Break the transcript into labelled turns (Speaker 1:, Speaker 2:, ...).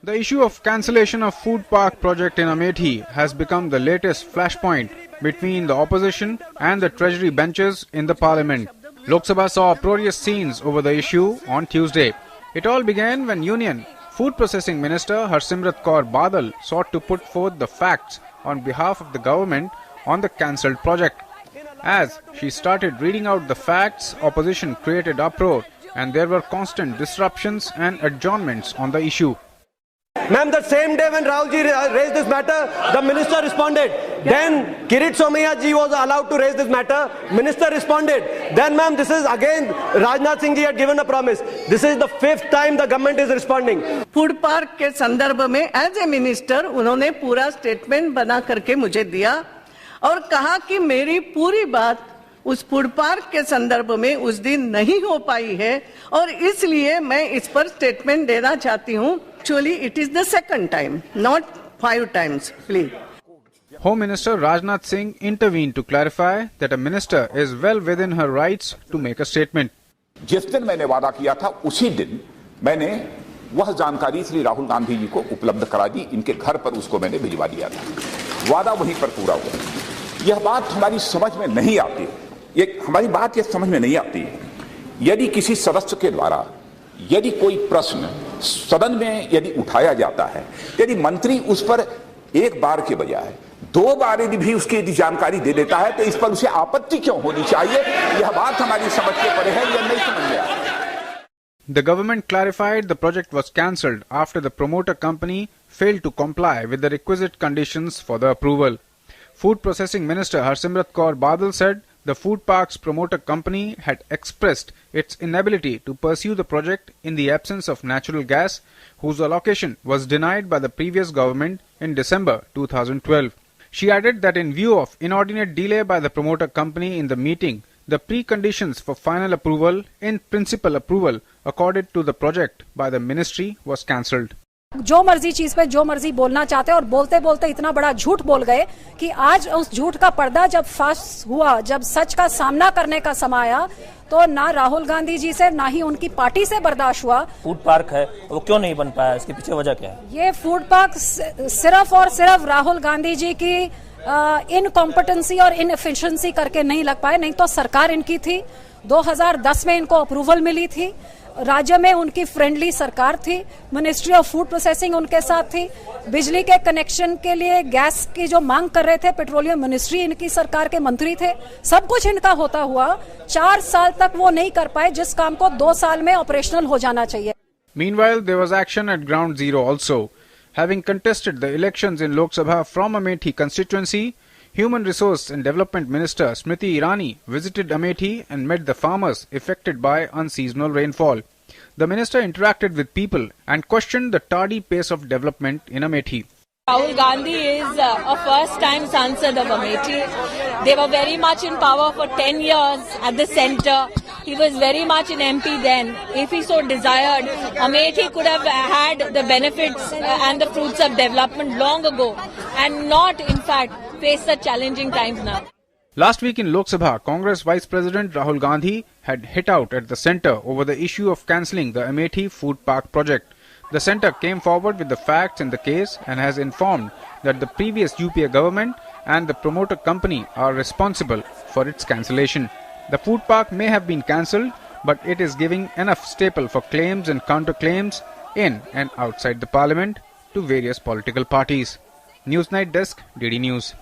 Speaker 1: The issue of cancellation of food park project in Amethi has become the latest flashpoint between the opposition and the treasury benches in the parliament. Lok Sabha saw uproarious scenes over the issue on Tuesday. It all began when Union Food Processing Minister Harsimrat Kaur Badal sought to put forth the facts on behalf of the government on the cancelled project. As she started reading out the facts, opposition created uproar and there were constant disruptions and adjournments on the issue.
Speaker 2: Ma'am, the same day when Rahulji raised this matter, the minister responded. Then Kirit Somaiya ji was allowed to raise this matter. Minister responded. Then ma'am, this is again, Rajnath Singh ji had given a promise. This is the 5th time the government is responding.
Speaker 3: Food park के संदर्भ में as a minister उन्होंने पूरा statement बना करके मुझे दिया और कहा कि मेरी पूरी बात उस फूड पार्क के संदर्भ में उस दिन नहीं हो पाई है और इसलिए मैं इस पर स्टेटमेंट देना चाहती हूं. Actually, it is the second time, not 5 times, please.
Speaker 1: Home Minister Rajnath Singh intervened to clarify that a minister is well within her rights to make a statement.
Speaker 4: जिस दिन मैंने वादा किया था उसी दिन मैंने वह जानकारी श्री राहुल गांधी जी को उपलब्ध करा दी. इनके घर पर उसको मैंने भिजवा दिया था. वादा वहीं पर पूरा हुआ. यह बात हमारी समझ में नहीं आती. ये हमारी बात ये समझ में नहीं आती है. यदि किसी सदस्य के द्वारा यदि कोई प्रश्न सदन में यदि उठाया जाता है, यदि मंत्री उस पर एक बार के बजाय 2 बार भी उसकी यदि जानकारी दे देता है तो इस पर उसे आपत्ति क्यों होनी चाहिए? यह बात हमारी समझ के परे है. यह नहीं समझ में आ रहा है.
Speaker 1: The government clarified the project was cancelled after the promoter company failed to comply with the requisite conditions for the approval. Food Processing Minister Harsimrat Kaur Badal said the food park's promoter company had expressed its inability to pursue the project in the absence of natural gas, whose allocation was denied by the previous government in December 2012. She added that in view of inordinate delay by the promoter company in the meeting, the preconditions for final approval in principal approval accorded to the project by the ministry was cancelled.
Speaker 5: जो मर्जी चीज पे जो मर्जी बोलना चाहते और बोलते बोलते इतना बड़ा झूठ बोल गए कि आज उस झूठ का पर्दा जब फाश हुआ, जब सच का सामना करने का समय आया तो ना राहुल गांधी जी से ना ही उनकी पार्टी से बर्दाश्त हुआ.
Speaker 6: फूड पार्क है वो क्यों नहीं बन पाया, इसके पीछे वजह क्या है? ये
Speaker 5: फूड पार्क सिर्फ और सिर्फ राहुल गांधी जी की इनकॉम्पिटेंसी और इनएफिशिएंसी करके नहीं लग पाए. नहीं तो सरकार इनकी थी. 2010 में इनको अप्रूवल मिली थी. राज्य में उनकी फ्रेंडली सरकार थी. मिनिस्ट्री ऑफ फूड प्रोसेसिंग उनके साथ थी. बिजली के कनेक्शन के लिए गैस की जो मांग कर रहे थे, पेट्रोलियम मिनिस्ट्री इनकी सरकार के मंत्री थे. सब कुछ इनका होता हुआ 4 साल तक वो नहीं कर पाए जिस काम को 2 साल में ऑपरेशनल हो जाना चाहिए.
Speaker 1: Meanwhile, there was action at ground zero also. Having contested the elections in Lok Sabha from Amethi constituency, Human Resource and Development Minister Smriti Irani visited Amethi and met the farmers affected by unseasonal rainfall. The minister interacted with people and questioned the tardy pace of development in Amethi.
Speaker 7: Rahul Gandhi is a first-time Sansad of Amethi. They were very much in power for 10 years at the centre. He was very much in MP then. If he so desired, Amethi could have had the benefits and the fruits of development long ago and not, in fact, face such challenging times now.
Speaker 1: Last week in Lok Sabha, Congress Vice President Rahul Gandhi had hit out at the centre over the issue of cancelling the Amethi food park project. The centre came forward with the facts in the case and has informed that the previous UPA government and the promoter company are responsible for its cancellation. The food park may have been cancelled, but it is giving enough staple for claims and counterclaims in and outside the parliament to various political parties. Newsnight Desk, DD News.